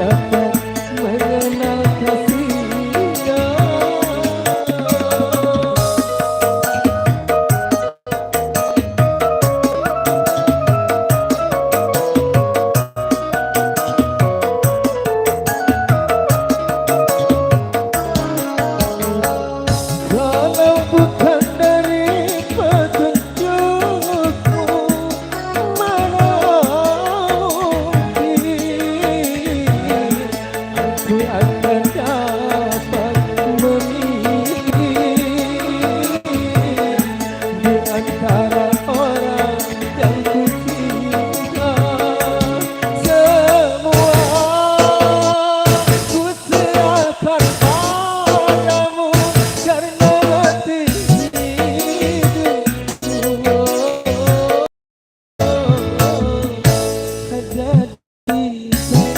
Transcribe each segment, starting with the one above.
dapat mengenal kasihnya. Kalau bukan dari petunjukmu, mana mungkin aku akan dapat memilih di antara orang yang ku cinta. Semua ku serahkan padamu karena hati hidupku ada di tanganmu.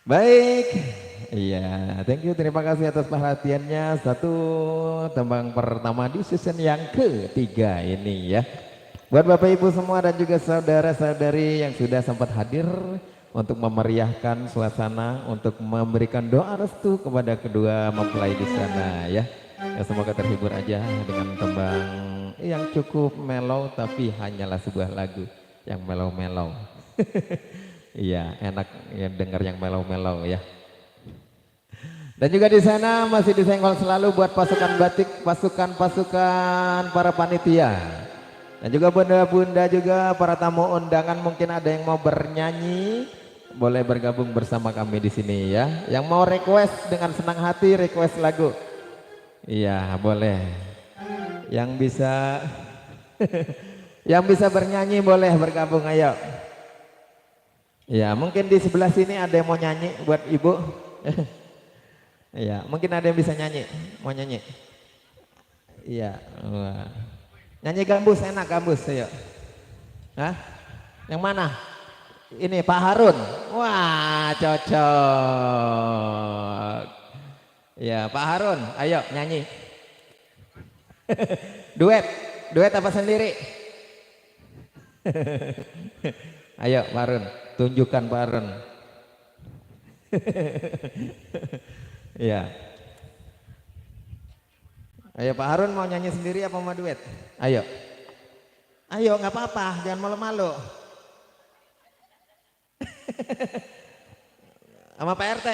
Baik, iya, thank you, terima kasih atas perhatiannya. Satu tembang pertama di season yang ketiga ini ya. Buat Bapak Ibu semua dan juga saudara-saudari yang sudah sempat hadir untuk memeriahkan suasana, untuk memberikan doa restu kepada kedua mempelai di sana ya. Ya semoga terhibur aja dengan tembang yang cukup mellow tapi hanyalah sebuah lagu yang mellow-mellow. Iya, enak ya dengar yang mellow-mellow ya. Dan juga di sana masih disenggol selalu buat pasukan batik, pasukan-pasukan para panitia. Dan juga bunda-bunda juga para tamu undangan mungkin ada yang mau bernyanyi, boleh bergabung bersama kami di sini ya. Yang mau request dengan senang hati request lagu. Iya, boleh. Yang bisa yang bisa bernyanyi boleh bergabung ayo. Ya, mungkin di sebelah sini ada yang mau nyanyi buat Ibu. Iya, mungkin ada yang bisa nyanyi, mau nyanyi. Iya, wah. Nyanyi gambus enak gambus, ayo. Hah? Yang mana? Ini Pak Harun. Wah, cocok. Ya, Pak Harun, ayo nyanyi. Duet, duet apa sendiri? Ayo Pak Harun, tunjukkan Pak Harun. Ya. Ayo Pak Harun mau nyanyi sendiri apa mau duet? Ayo. Ayo nggak apa-apa, jangan malu-malu. Sama Pak RT.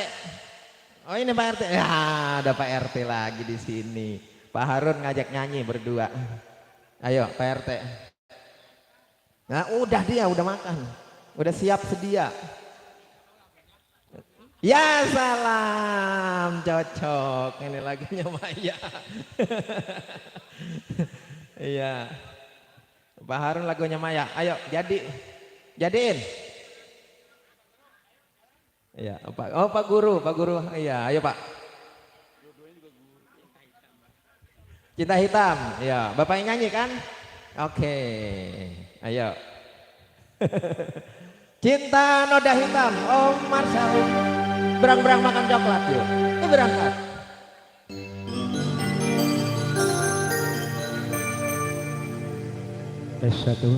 Oh ini Pak RT. Ya ada Pak RT lagi di sini. Pak Harun ngajak nyanyi berdua. Ayo Pak RT. Nah udah dia udah makan. Udah siap sedia. Ya salam, cocok. Ini lagunya Maya. Iya. Pak Harun lagunya Maya. Ayo jadiin. Iya, Pak. Oh Pak Guru. Iya, ayo Pak. Cinta Hitam. Iya, Bapak yang nyanyi kan? Oke. Ayo. Cinta Noda Hitam. Omar Syarif. Berang-berang makan coklat yuk. Ini berangkat. Satu.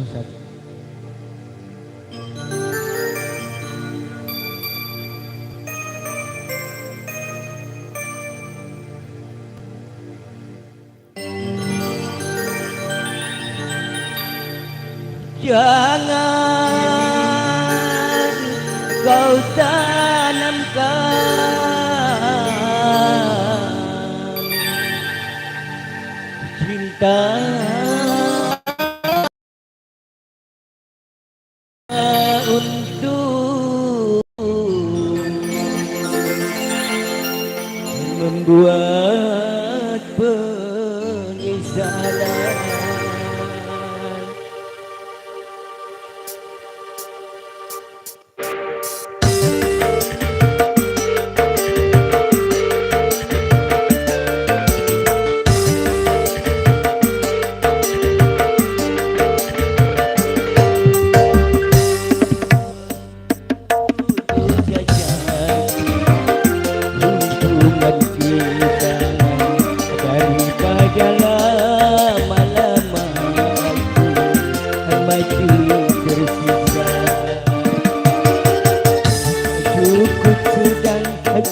Jangan kau tanamkan cinta untuk membuat penyesalan.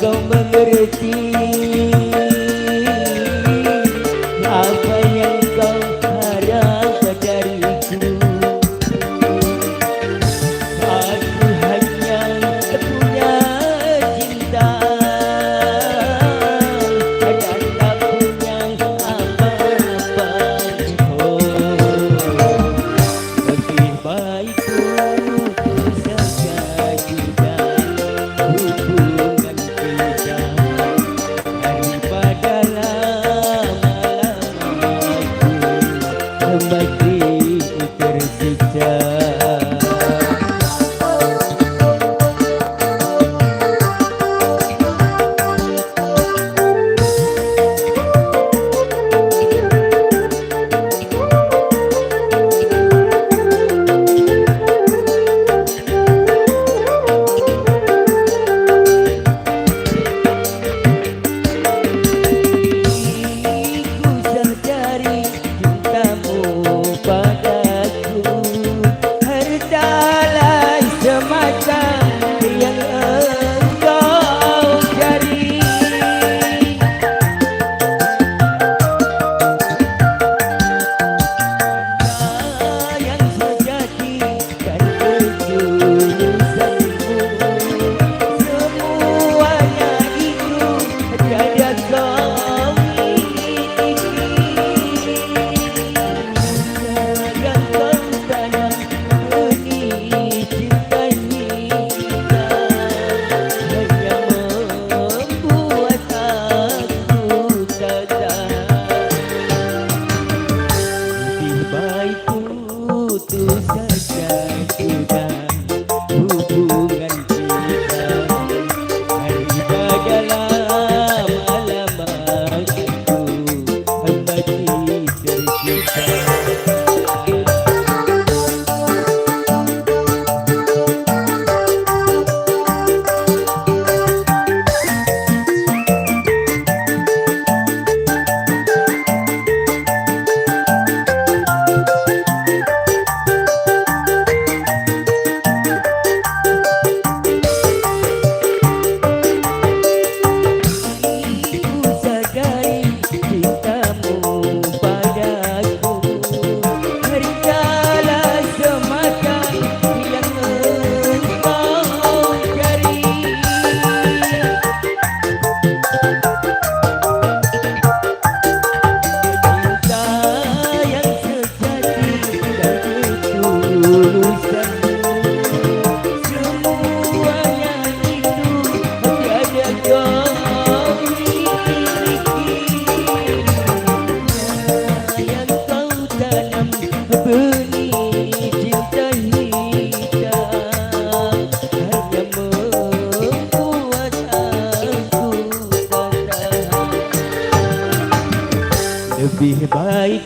Kau mengerti apa yang kau harap dariku. Aku hanya punya cinta dan tak punya apa-apa. Lebih baik ku jaga juga hubungan daripada lama-lama kembali tersiksa.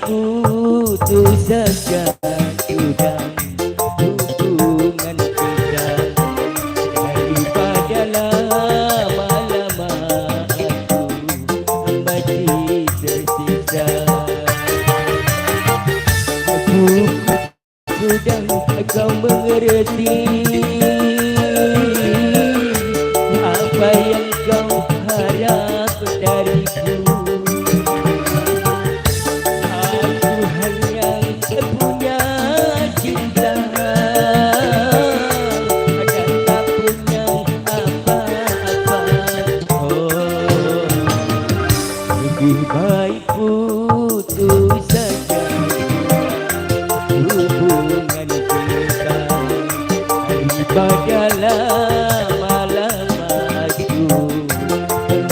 tuh saja sudah hubungan kita, daripada lama-lama aku masih tersiksa. Aku sudah kau mengerti apa yang kau harap dariku. Aku hanya punya cinta dan tak punya apa-apa. Oh, lebih baik putus saja hubungan kita, daripada lama-lama aku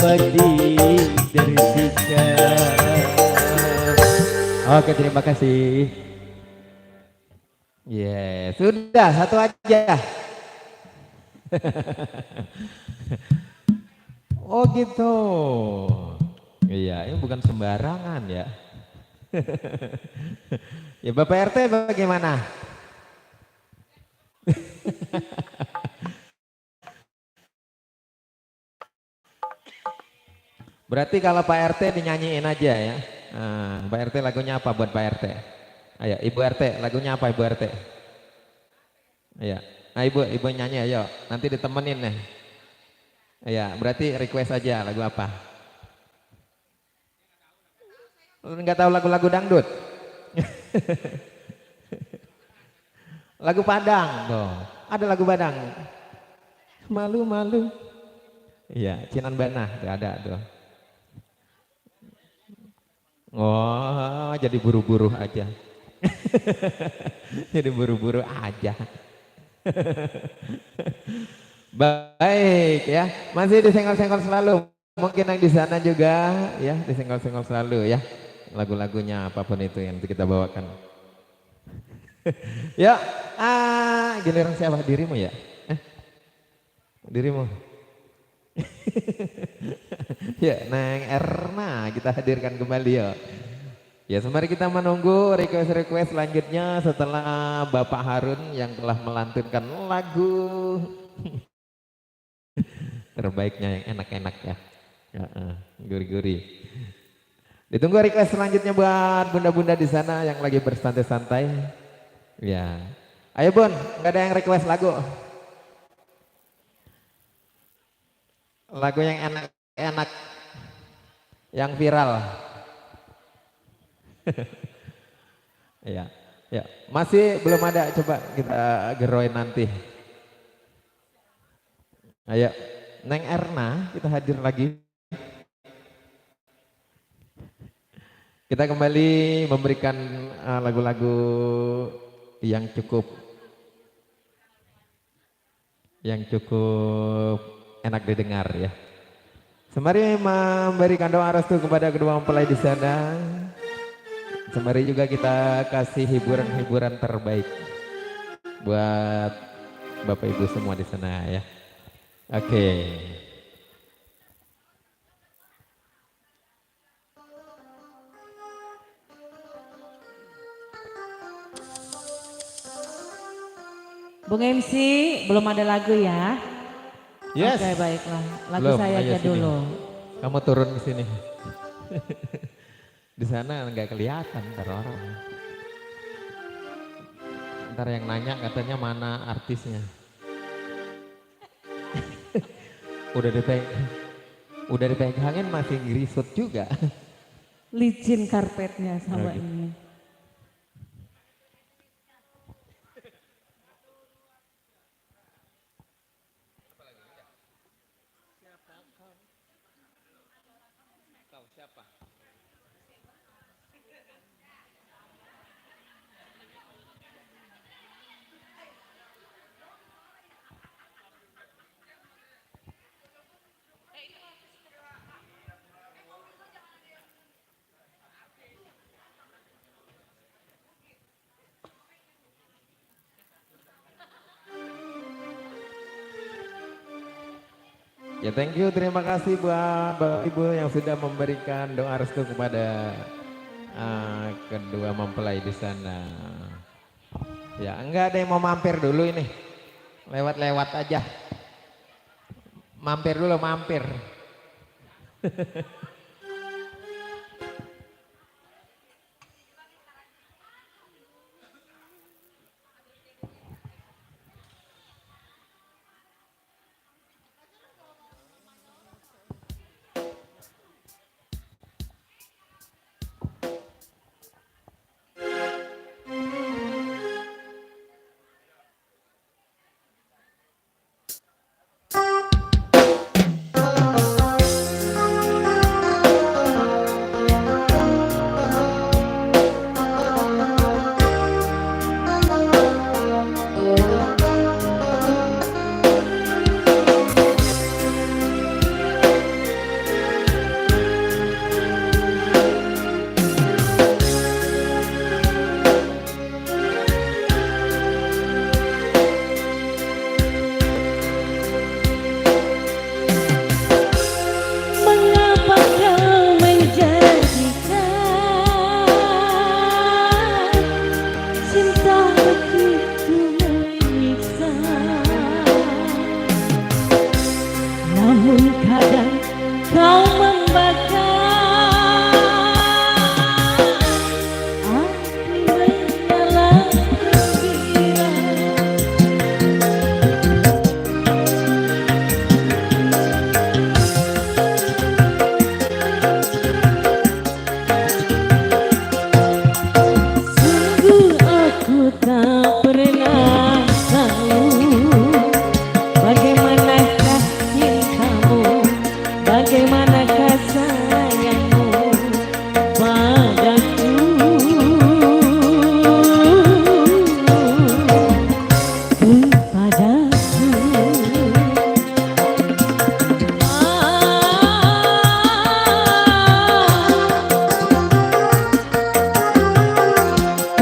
masih tersiksa. Oke, terima kasih. Yes, sudah satu aja. Oh gitu. Iya, ini bukan sembarangan ya. Ya Bapak RT bagaimana? Berarti kalau Pak RT dinyanyiin aja ya. Nah, Pak RT lagunya apa buat Pak RT? Ayo, Ibu RT lagunya apa Ibu RT? Ayo, nah, Ibu nyanyi ayo. Nanti ditemenin nih. Iya, berarti request aja lagu apa? Enggak tahu lagu-lagu dangdut? Lagu Padang tuh. Ada lagu Padang. Malu-malu. Iya, Cinan Banah tuh ada tuh. Oh, jadi buru-buru aja. Jadi buru-buru aja. Baik ya, masih disenggol-senggol selalu. Mungkin yang di sana juga ya, disenggol-senggol selalu ya. Lagu-lagunya apapun itu yang kita bawakan. Ya, giliran siapa? Dirimu ya? Dirimu. Ya, Neng Erna kita hadirkan kembali ya. Ya, sembari kita menunggu request-request selanjutnya setelah Bapak Harun yang telah melantunkan lagu terbaiknya yang enak-enak ya. Gurih-gurih. Ditunggu request selanjutnya buat bunda-bunda di sana yang lagi bersantai-santai. Ya. Ayo Bun, nggak ada yang request lagu. Lagu yang enak-enak, yang viral. Ya, ya, masih belum ada, coba kita geroin nanti. Ayo, Neng Erna, kita hadir lagi. Kita kembali memberikan lagu-lagu yang cukup enak didengar ya. Sembari memberikan doa restu kepada kedua mempelai di sana. Sembari juga kita kasih hiburan-hiburan terbaik buat Bapak Ibu semua di sana ya. Oke. Bung MC, belum ada lagu ya? Yes. Oke, baiklah. Lagu Belum, saya ayo aja sini. dulu. Kamu turun ke sini. Di sana nggak kelihatan ntar orang. Ntar yang nanya katanya mana artisnya. Udah dipegangin masih ngerisut juga. Licin karpetnya sama Oke. ini. Ya thank you, terima kasih buat Bapak Ibu yang sudah memberikan doa restu kepada Kedua mempelai di sana. Ya, enggak ada yang mau mampir dulu ini. Lewat-lewat aja. Mampir dulu, mampir.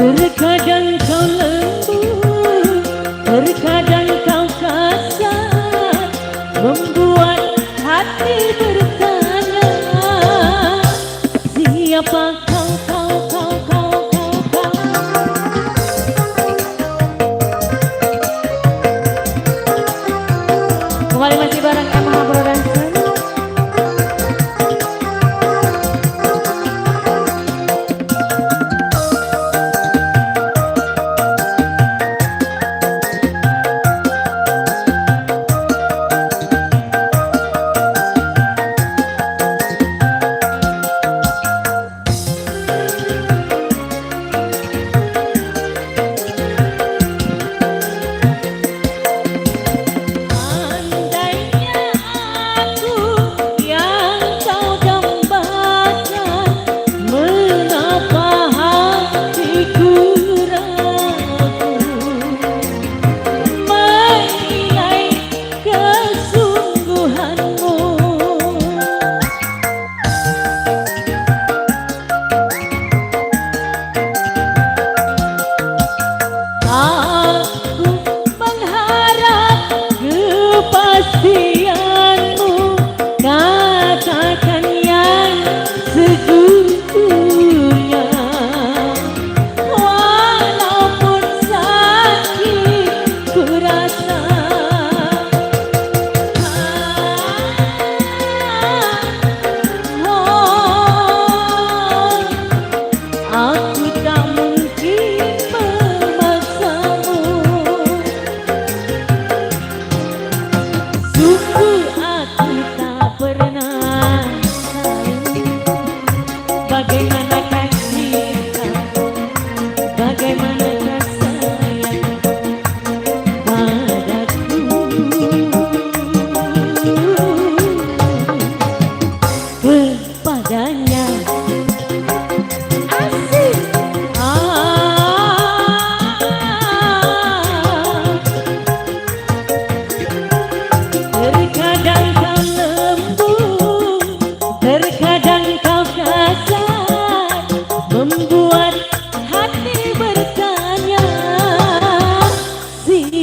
Terkadang kau lembut, terkadang kau kasar, membuat hati bertanya, siapa kau, kau, kau, kau, kau, kau. Kembali masih bareng MH Production.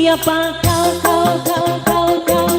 Siapa kau, kau, kau, kau, kau.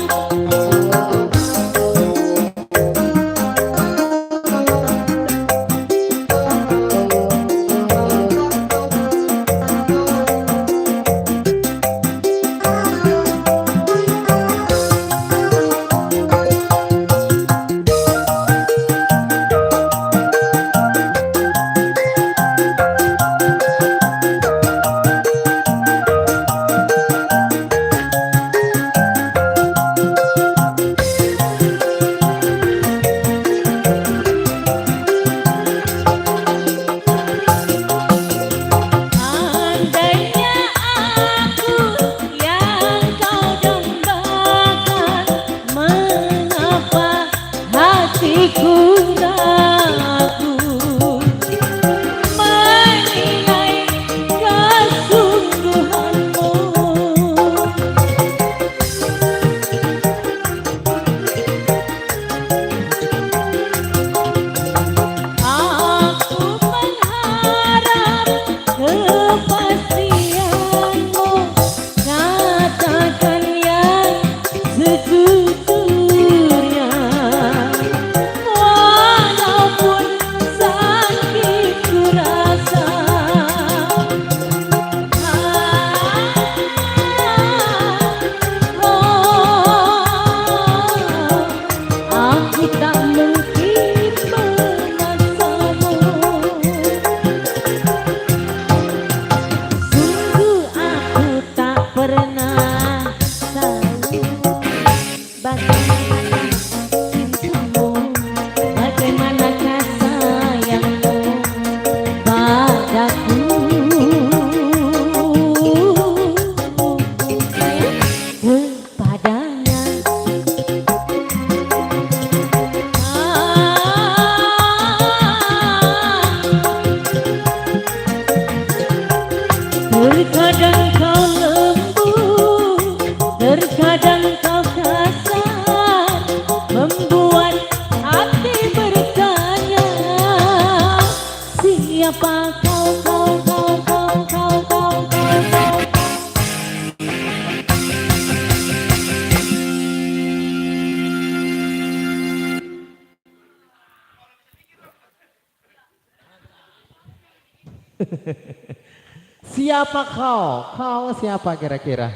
Siapa kau? Kau siapa kira-kira?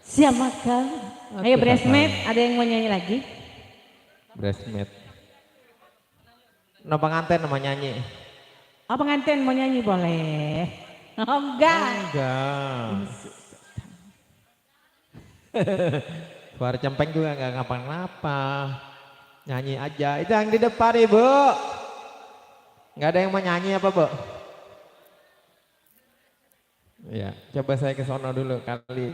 Siapa kau? Ayo Bresmet, ada yang mau nyanyi lagi? Bresmet. No pengantin nama nyanyi. Oh pengantin mau nyanyi boleh? Oh enggak. Enggak. Suara cempeng juga enggak ngapa-ngapa. Nyanyi aja. Itu yang di depan Ibu. Enggak ada yang mau nyanyi apa, Bu? Ya, coba saya ke sono dulu kali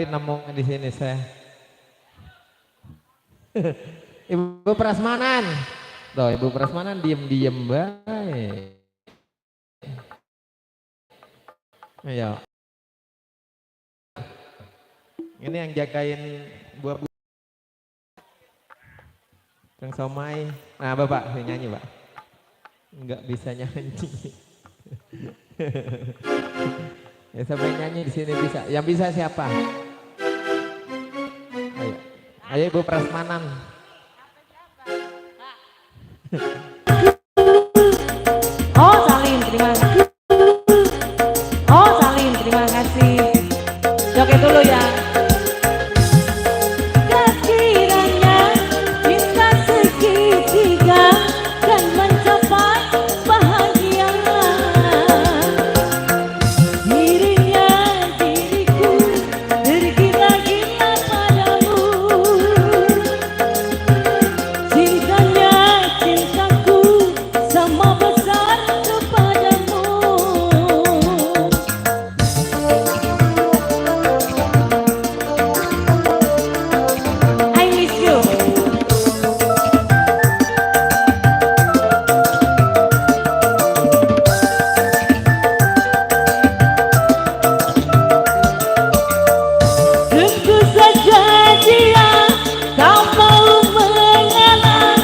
nemu di sini saya. Ibu Prasmanan. Tuh, Ibu Prasmanan diem-diem baik. Ayo. Ini yang jagain buah Kang Somai. Nah, Bapak saya nyanyi, Pak. Enggak bisa nyanyi. Ya sampai nyanyi di sini bisa. Yang bisa siapa? Ayo, ayo Ibu Prasmanan. Oh Salim, terima kasih. Oh Salim, terima kasih. Joget dulu ya. Kiranya cinta segitiga kan mencapai bahagia. Dirinya diriku tergila-gila padamu. Cintanya cintaku sama besar kepadamu. I miss you. Tentu saja dia tak mau mengalah,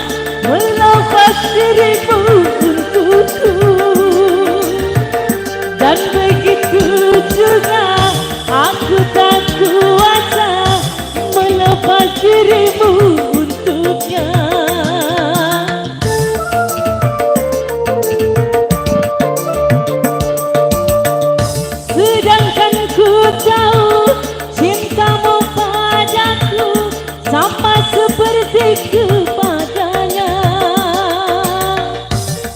melepas dirimu untukku. Dan begitu juga aku tak kuasa melepas dirimu untuknya. Sedangkan ku tahu cintamu padaku sama seperti kepadanya.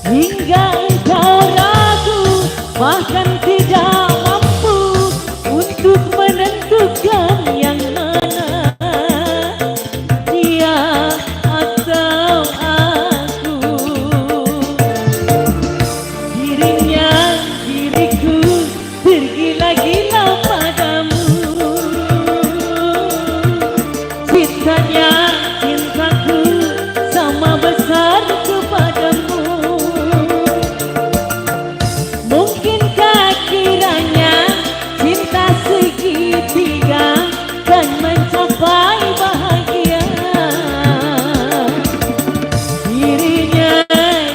Hingga engkau ragu, bahkan tidak mampu untuk menentukan yang mana, dia atau aku. Dirinya diriku tergila-gila padamu. Cintanya cintaku sama besar kepadamu. Mungkinkah kiranya cinta segitiga kan mencapai bahagia. Dirinya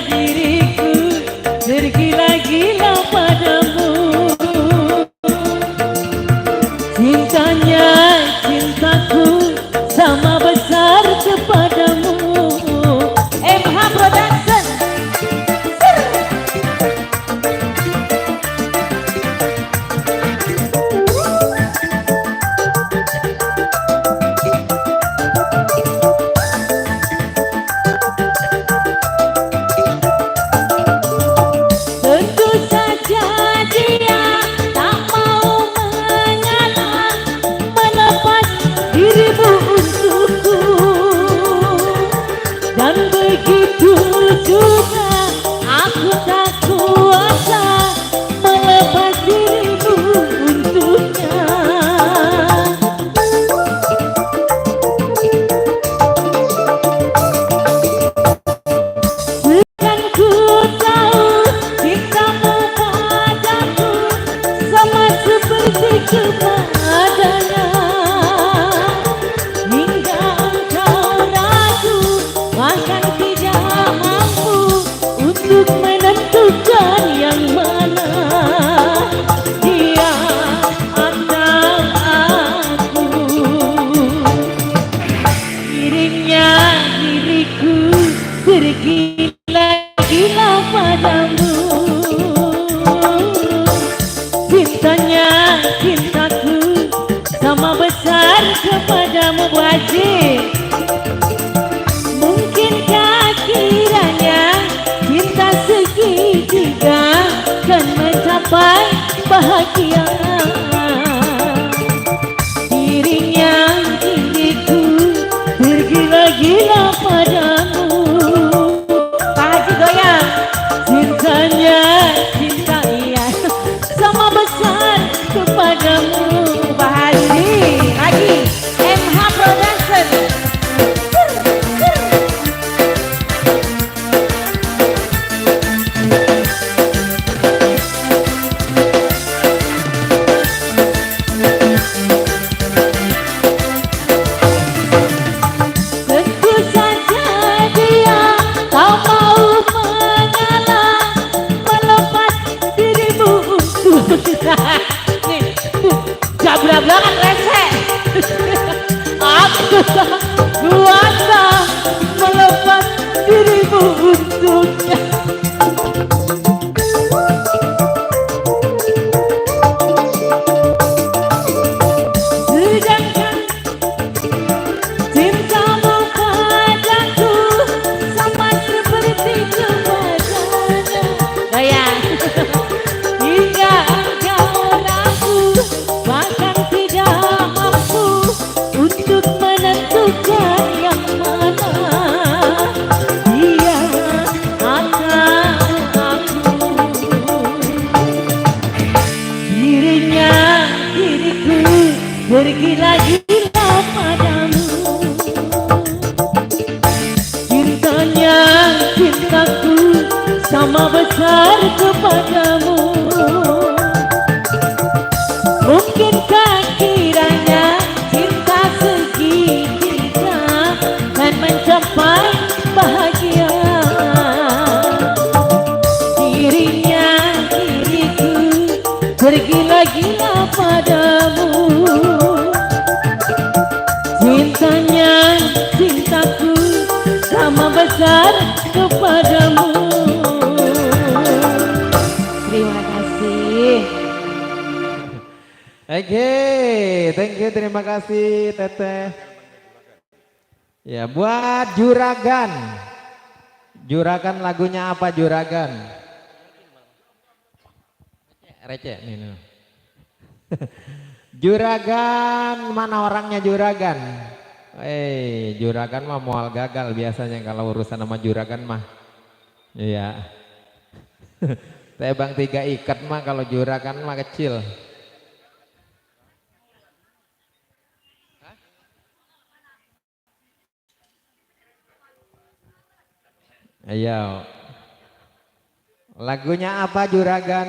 diriku tergila-gila padamu. Cintanya cintaku sama besar kepadamu. MH Production. Tentu saja dia tak mau mengalah, melepas diri sama besar kepadamu Bu Haji. Mungkinkah kiranya cinta segitiga kan mencapai bahagia. Dirinya diriku tergila-gila padamu. Pak Haji goyang. Cintanya cinta iya sama besar kepadamu Pak Haji. Haji MH Production. Tentu saja dia tak mau mengalah, melepas dirimu untuk nih, jabla-blakan resek. Aku tak kuasa melepas dirimu untuknya. Sedangkan cintamu padaku sama seperti kepadanya. Goyang. Hingga engkau ragu, bahkan tidak mampu untuk menentukan yang mana dia atau aku. Dirinya diriku bergila-gila padamu. Cintanya cintaku sama besar kepadamu. Mungkinkah kiranya cinta segitiga kan mencapai bahagia. Dirinya diriku bergila-gila padamu. Cintanya cintaku sama besar kepadamu. Terima kasih. Oke, thank you, terima kasih Teteh. Ya, buat Juragan. Juragan lagunya apa Juragan? Receh nih. Juragan, mana orangnya Juragan? Juragan mah mual gagal biasanya kalau urusan sama Juragan mah. Iya. Tebang 3 ikat mah kalau Juragan mah kecil. Ayo. Lagunya apa Juragan?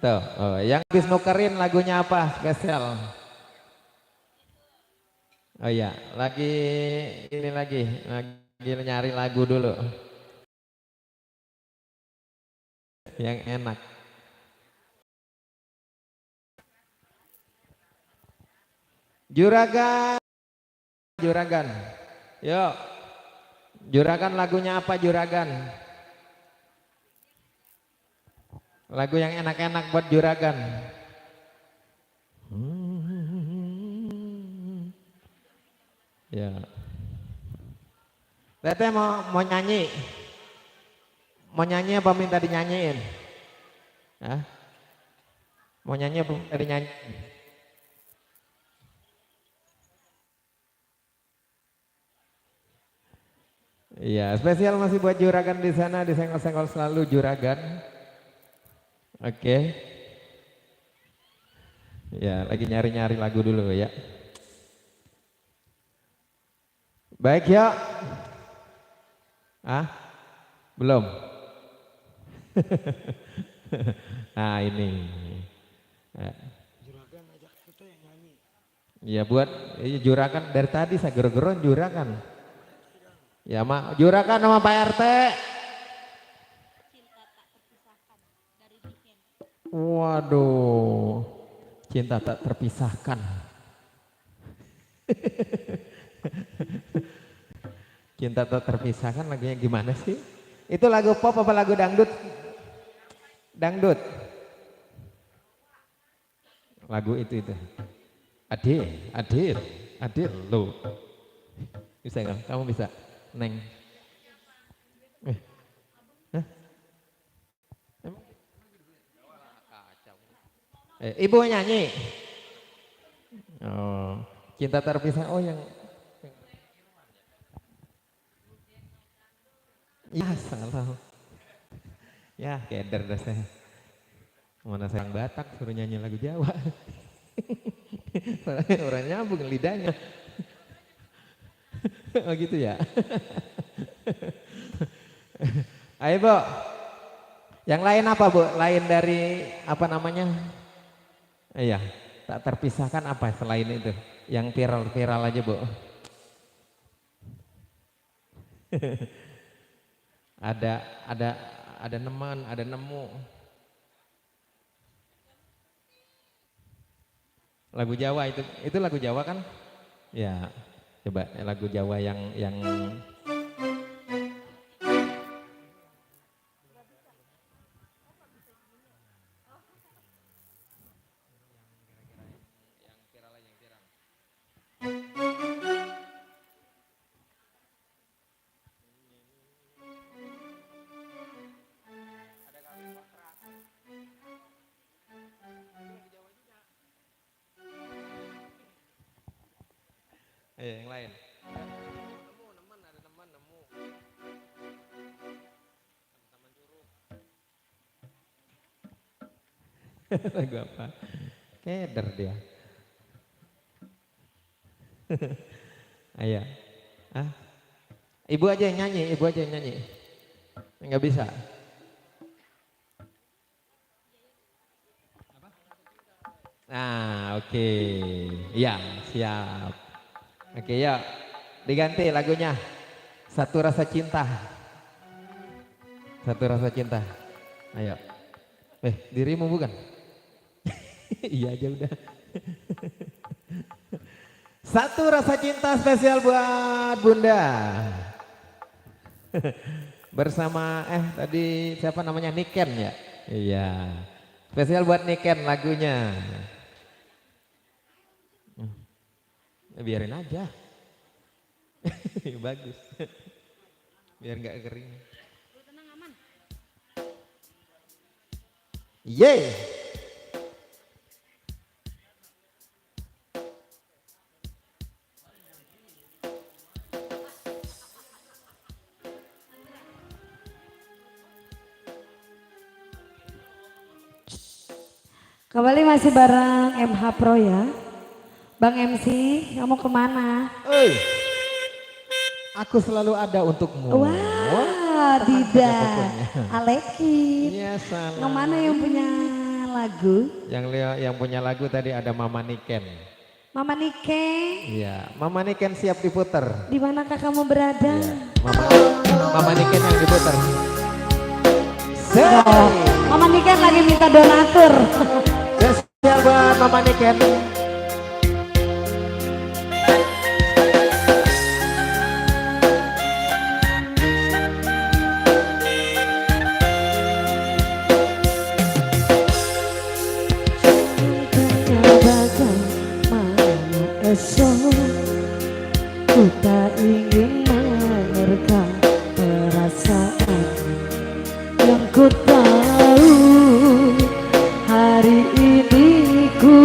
Tuh, yang habis nukerin lagunya apa spesial? Oh iya, lagi nyari lagu dulu. Yang enak. Juragan. Juragan. Yuk. Juragan lagunya apa Juragan? Lagu yang enak-enak buat Juragan. Ya. Teteh mau nyanyi? Mau nyanyi apa minta dinyanyiin? Hah? Mau nyanyi apa minta dinyanyi? Iya, spesial masih buat Juragan di sana, disenggol-senggol selalu Juragan. Oke. Ya, lagi nyari-nyari lagu dulu ya. Baik ya. Belum. Nah ini. Juragan ajak kita yang nyanyi. Ya buat Juragan dari tadi saya ger-geron Juragan. Ya mak Juragan sama Pak RT. Waduh, cinta tak terpisahkan. Cinta tak terpisahkan lagunya gimana sih? Itu lagu pop apa lagu dangdut? Dangdut. Lagu itu. Adil lo. Bisa nggak? Kamu bisa? Neng. Ibu nyanyi. Oh, cinta terpisah. Oh yang. Ya salah. Ya keder dah saya. Mana saya orang Batak suruh nyanyi lagu Jawa. Orang nyambung lidahnya. Oh gitu ya. Ayo Bu. Yang lain apa Bu? Lain dari apa namanya? Iya, tak terpisahkan apa selain itu? Yang viral-viral aja Bu. ada neman, ada nemu. Lagu Jawa itu lagu Jawa kan? Ya, coba lagu Jawa yang yang lain. Ada teman nemu. Taman Curug. Lagu apa? Keder dia. Ayo. Ibu aja yang nyanyi, Enggak bisa. Nah, oke. Iya, siap. Oke, ya. Diganti lagunya. Satu Rasa Cinta. Satu Rasa Cinta. Ayo. Dirimu bukan? Iya aja udah. Satu Rasa Cinta spesial buat Bunda. Bersama tadi siapa namanya, Niken ya? Iya. Spesial buat Niken lagunya. Biarin aja. Bagus. Biar nggak kering. Tenang aman. Yeay. Kembali masih bareng MH Pro ya. Bang MC, kamu kemana? Aku selalu ada untukmu. Wah, tidak. Aleki. Iya salah. Kemana yang punya lagu? Yang punya lagu tadi ada Mama Niken. Mama Niken. Iya, Mama Niken siap diputer. Di manakah kamu berada? Iya. Mama Niken yang diputer. Oh, Mama Niken lagi minta donatur. Spesial buat Mama Niken. Ku tak ingin menerka perasaan yang ku tahu. Hari ini ku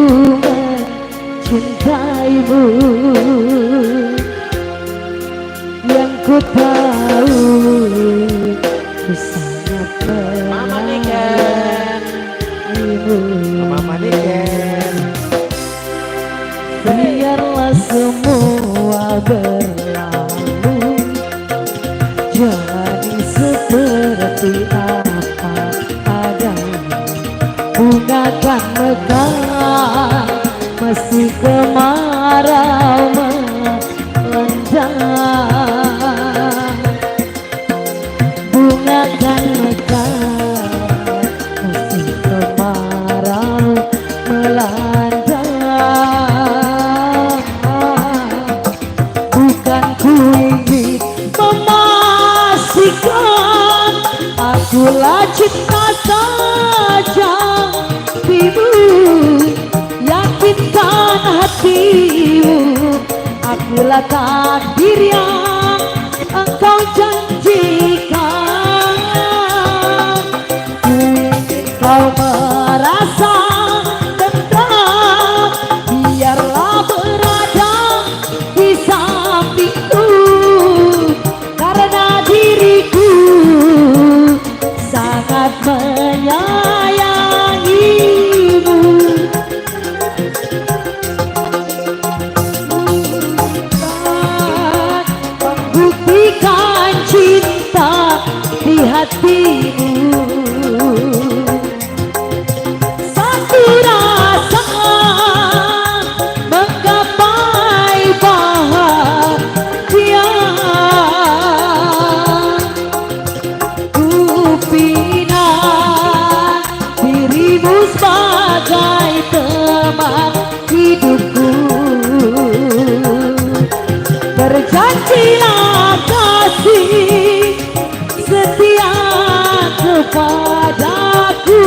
mencintaimu, yang ku tahu ku sangat menyayangimu. Mama Niken. Biarlah semua berlalu, jadi seperti apa adanya. Bunga kan mekar meski kemarau melanda. Bunga kan mekar meski kemarau melanda. Bukan ku ingin memastikan akulah cinta Bila takdir yang engkau janjikan, ku ingin kau merasa tentram. Biarlah berada di sampingku, karena diriku sangat menyayangimu. Membuktikan cinta di hatimu, satu rasa menggapai bahagia. Ku pinang dirimu sebagai teman hidupku. Berjanjilah kasih setia kepadaku.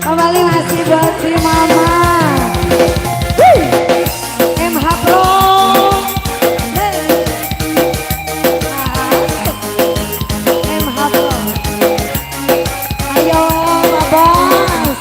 Kembali masih buat si mama MH Pro. MH Pro, ayo bos.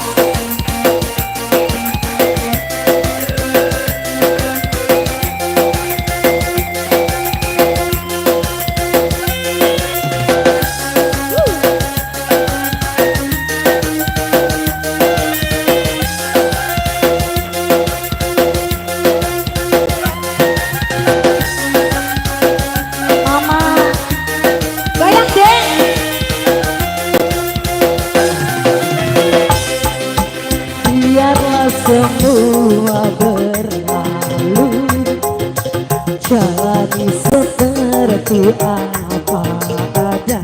Biarlah semua berlalu, jalani seperti apa ada.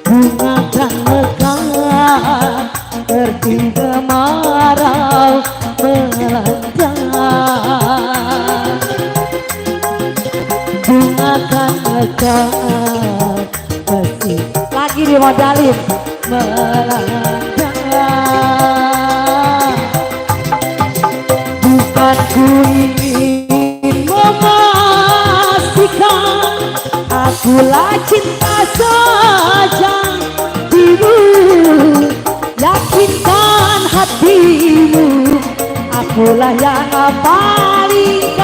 Bunga kan mekar, seperti kemarau melanda. Bunga kan mekar, mesti lagi dimodalin melanda. Ku ingin memastikan akulah cinta sejatimu. Yakinkan hatimu, akulah yang paling